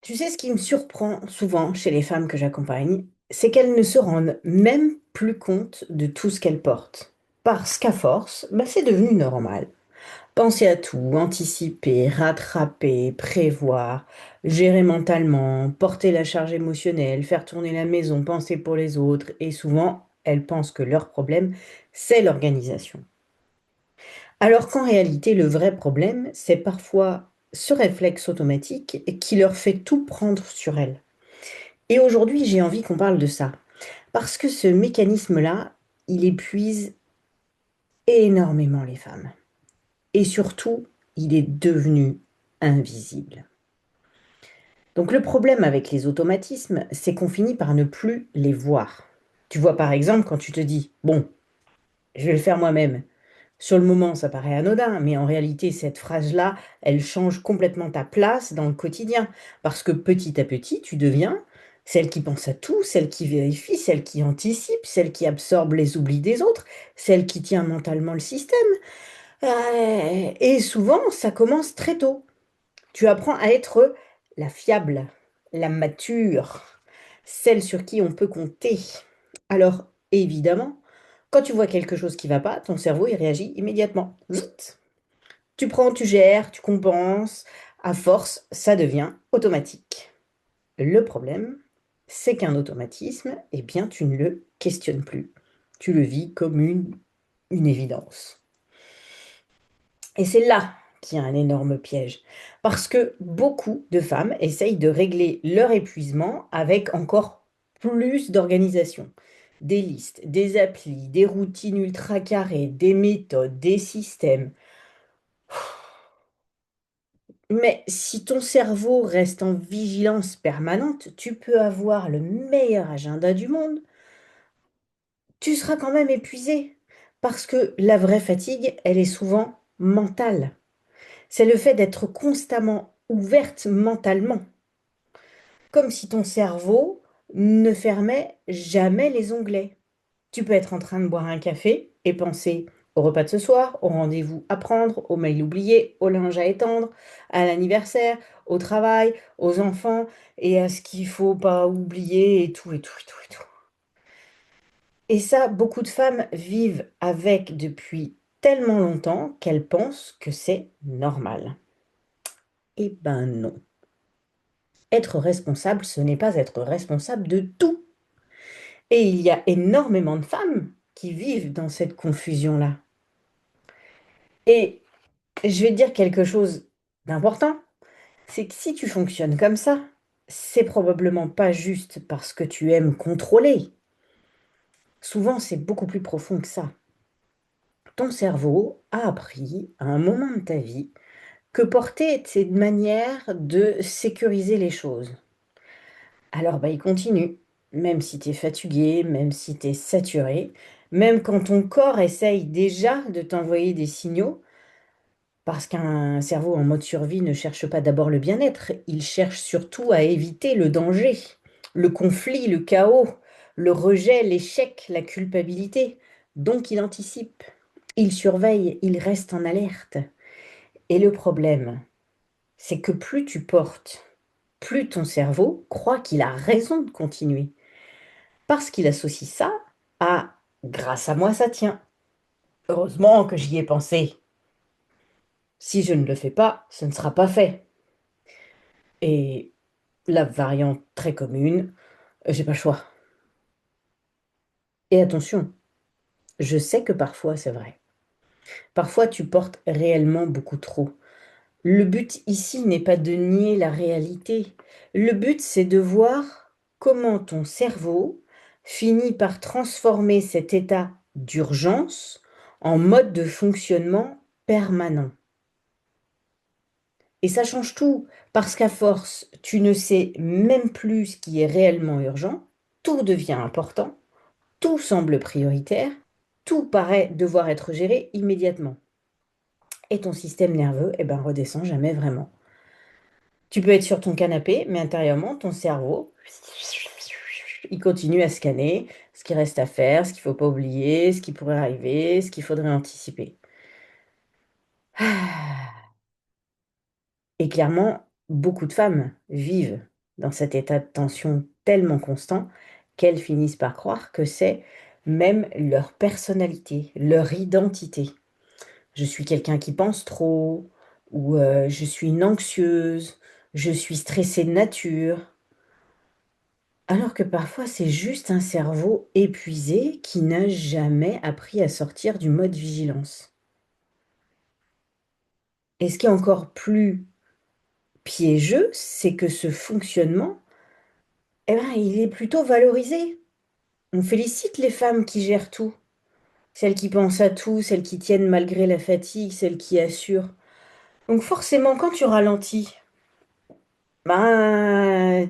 Tu sais, ce qui me surprend souvent chez les femmes que j'accompagne, c'est qu'elles ne se rendent même plus compte de tout ce qu'elles portent. Parce qu'à force, c'est devenu normal. Penser à tout, anticiper, rattraper, prévoir, gérer mentalement, porter la charge émotionnelle, faire tourner la maison, penser pour les autres, et souvent, elles pensent que leur problème, c'est l'organisation. Alors qu'en réalité, le vrai problème, c'est parfois ce réflexe automatique qui leur fait tout prendre sur elles. Et aujourd'hui, j'ai envie qu'on parle de ça. Parce que ce mécanisme-là, il épuise énormément les femmes. Et surtout, il est devenu invisible. Donc le problème avec les automatismes, c'est qu'on finit par ne plus les voir. Tu vois par exemple quand tu te dis, bon, je vais le faire moi-même. Sur le moment, ça paraît anodin, mais en réalité, cette phrase-là, elle change complètement ta place dans le quotidien. Parce que petit à petit, tu deviens celle qui pense à tout, celle qui vérifie, celle qui anticipe, celle qui absorbe les oublis des autres, celle qui tient mentalement le système. Et souvent, ça commence très tôt. Tu apprends à être la fiable, la mature, celle sur qui on peut compter. Alors, évidemment, quand tu vois quelque chose qui va pas, ton cerveau, il réagit immédiatement. Zut. Tu prends, tu gères, tu compenses. À force, ça devient automatique. Le problème, c'est qu'un automatisme, eh bien, tu ne le questionnes plus. Tu le vis comme une évidence. Et c'est là qu'il y a un énorme piège. Parce que beaucoup de femmes essayent de régler leur épuisement avec encore plus d'organisation. Des listes, des applis, des routines ultra carrées, des méthodes, des systèmes. Mais si ton cerveau reste en vigilance permanente, tu peux avoir le meilleur agenda du monde, tu seras quand même épuisé. Parce que la vraie fatigue, elle est souvent mentale. C'est le fait d'être constamment ouverte mentalement, comme si ton cerveau ne fermait jamais les onglets. Tu peux être en train de boire un café et penser au repas de ce soir, au rendez-vous à prendre, au mail oublié, au linge à étendre, à l'anniversaire, au travail, aux enfants et à ce qu'il faut pas oublier et tout, et tout, et tout, et tout. Et ça, beaucoup de femmes vivent avec depuis tellement longtemps qu'elles pensent que c'est normal. Eh ben non. Être responsable, ce n'est pas être responsable de tout. Et il y a énormément de femmes qui vivent dans cette confusion-là. Et je vais te dire quelque chose d'important, c'est que si tu fonctionnes comme ça, c'est probablement pas juste parce que tu aimes contrôler. Souvent, c'est beaucoup plus profond que ça. Ton cerveau a appris à un moment de ta vie que porter c'est une manière de sécuriser les choses. Alors, il continue, même si tu es fatigué, même si tu es saturé, même quand ton corps essaye déjà de t'envoyer des signaux, parce qu'un cerveau en mode survie ne cherche pas d'abord le bien-être, il cherche surtout à éviter le danger, le conflit, le chaos, le rejet, l'échec, la culpabilité. Donc, il anticipe, il surveille, il reste en alerte. Et le problème, c'est que plus tu portes, plus ton cerveau croit qu'il a raison de continuer. Parce qu'il associe ça à grâce à moi, ça tient. Heureusement que j'y ai pensé. Si je ne le fais pas, ce ne sera pas fait. Et la variante très commune, j'ai pas le choix. Et attention, je sais que parfois c'est vrai. Parfois tu portes réellement beaucoup trop. Le but ici n'est pas de nier la réalité. Le but c'est de voir comment ton cerveau finit par transformer cet état d'urgence en mode de fonctionnement permanent. Et ça change tout, parce qu'à force, tu ne sais même plus ce qui est réellement urgent, tout devient important, tout semble prioritaire, tout paraît devoir être géré immédiatement. Et ton système nerveux, redescend jamais vraiment. Tu peux être sur ton canapé, mais intérieurement, ton cerveau, il continue à scanner ce qui reste à faire, ce qu'il ne faut pas oublier, ce qui pourrait arriver, ce qu'il faudrait anticiper. Et clairement, beaucoup de femmes vivent dans cet état de tension tellement constant qu'elles finissent par croire que c'est même leur personnalité, leur identité. Je suis quelqu'un qui pense trop, ou je suis une anxieuse, je suis stressée de nature. Alors que parfois c'est juste un cerveau épuisé qui n'a jamais appris à sortir du mode vigilance. Et ce qui est encore plus piégeux, c'est que ce fonctionnement, eh ben, il est plutôt valorisé. On félicite les femmes qui gèrent tout, celles qui pensent à tout, celles qui tiennent malgré la fatigue, celles qui assurent. Donc forcément, quand tu ralentis, ben,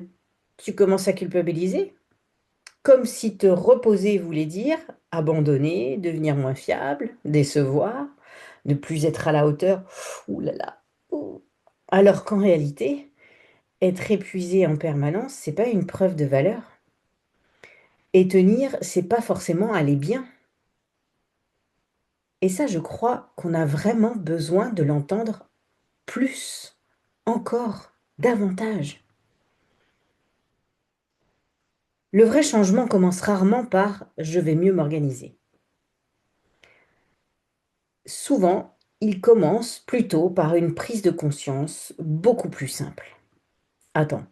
tu commences à culpabiliser, comme si te reposer voulait dire abandonner, devenir moins fiable, décevoir, ne plus être à la hauteur. Ouh là là. Ouh. Alors qu'en réalité, être épuisé en permanence, c'est pas une preuve de valeur. Et tenir, c'est pas forcément aller bien. Et ça, je crois qu'on a vraiment besoin de l'entendre plus, encore, davantage. Le vrai changement commence rarement par je vais mieux m'organiser. Souvent, il commence plutôt par une prise de conscience beaucoup plus simple. Attends,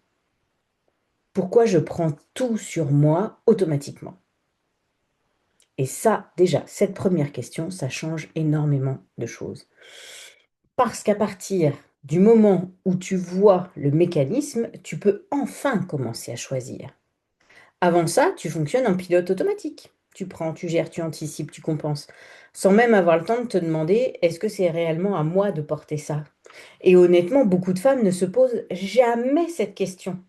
pourquoi je prends tout sur moi automatiquement? Et ça, déjà, cette première question, ça change énormément de choses. Parce qu'à partir du moment où tu vois le mécanisme, tu peux enfin commencer à choisir. Avant ça, tu fonctionnes en pilote automatique. Tu prends, tu gères, tu anticipes, tu compenses, sans même avoir le temps de te demander est-ce que c'est réellement à moi de porter ça? Et honnêtement, beaucoup de femmes ne se posent jamais cette question,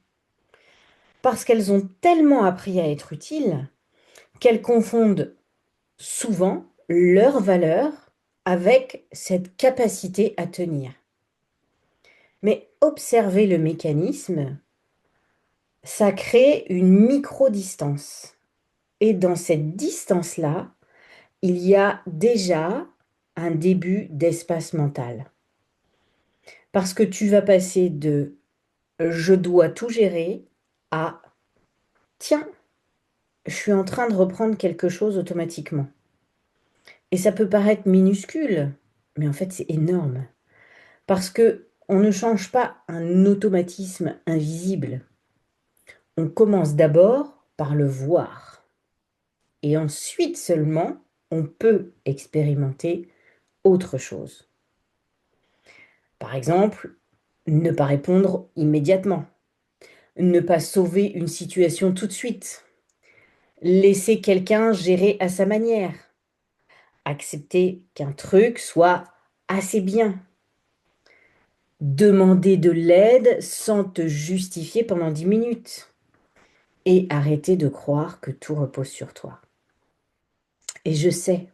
parce qu'elles ont tellement appris à être utiles qu'elles confondent souvent leur valeur avec cette capacité à tenir. Mais observer le mécanisme, ça crée une micro-distance. Et dans cette distance-là, il y a déjà un début d'espace mental. Parce que tu vas passer de je dois tout gérer à tiens, je suis en train de reprendre quelque chose automatiquement. Et ça peut paraître minuscule, mais en fait c'est énorme. Parce que on ne change pas un automatisme invisible. On commence d'abord par le voir. Et ensuite seulement, on peut expérimenter autre chose. Par exemple, ne pas répondre immédiatement, ne pas sauver une situation tout de suite, laisser quelqu'un gérer à sa manière, accepter qu'un truc soit assez bien, demander de l'aide sans te justifier pendant 10 minutes et arrêter de croire que tout repose sur toi. Et je sais,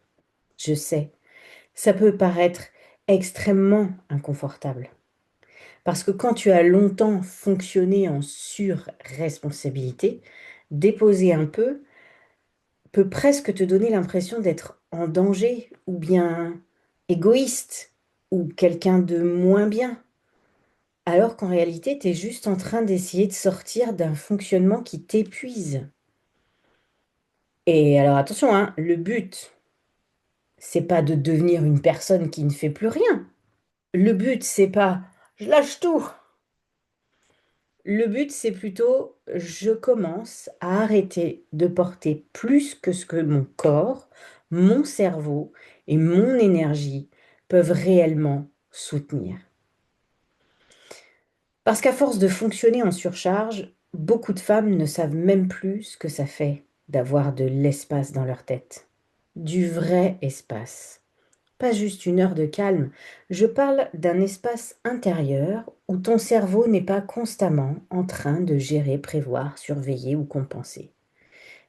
ça peut paraître extrêmement inconfortable. Parce que quand tu as longtemps fonctionné en sur-responsabilité, déposer un peu peut presque te donner l'impression d'être en danger ou bien égoïste ou quelqu'un de moins bien. Alors qu'en réalité, tu es juste en train d'essayer de sortir d'un fonctionnement qui t'épuise. Et alors attention, hein, le but, c'est pas de devenir une personne qui ne fait plus rien. Le but, c'est pas je lâche tout. Le but, c'est plutôt je commence à arrêter de porter plus que ce que mon corps, mon cerveau et mon énergie peuvent réellement soutenir. Parce qu'à force de fonctionner en surcharge, beaucoup de femmes ne savent même plus ce que ça fait d'avoir de l'espace dans leur tête. Du vrai espace. Pas juste une heure de calme, je parle d'un espace intérieur où ton cerveau n'est pas constamment en train de gérer, prévoir, surveiller ou compenser.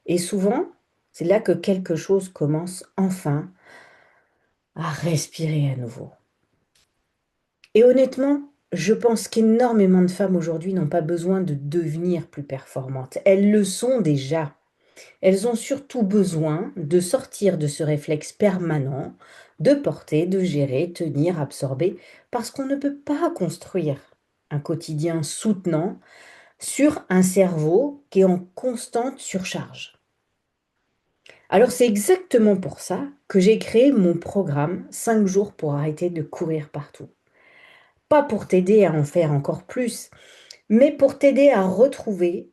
Et souvent, c'est là que quelque chose commence enfin à respirer à nouveau. Et honnêtement, je pense qu'énormément de femmes aujourd'hui n'ont pas besoin de devenir plus performantes. Elles le sont déjà. Elles ont surtout besoin de sortir de ce réflexe permanent, de porter, de gérer, tenir, absorber, parce qu'on ne peut pas construire un quotidien soutenant sur un cerveau qui est en constante surcharge. Alors c'est exactement pour ça que j'ai créé mon programme 5 jours pour arrêter de courir partout. Pas pour t'aider à en faire encore plus, mais pour t'aider à retrouver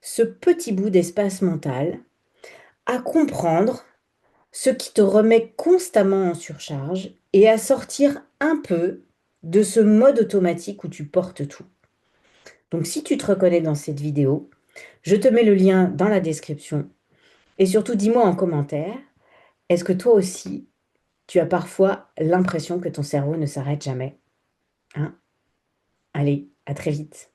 ce petit bout d'espace mental, à comprendre ce qui te remet constamment en surcharge et à sortir un peu de ce mode automatique où tu portes tout. Donc si tu te reconnais dans cette vidéo, je te mets le lien dans la description et surtout dis-moi en commentaire, est-ce que toi aussi, tu as parfois l'impression que ton cerveau ne s'arrête jamais, hein? Allez, à très vite.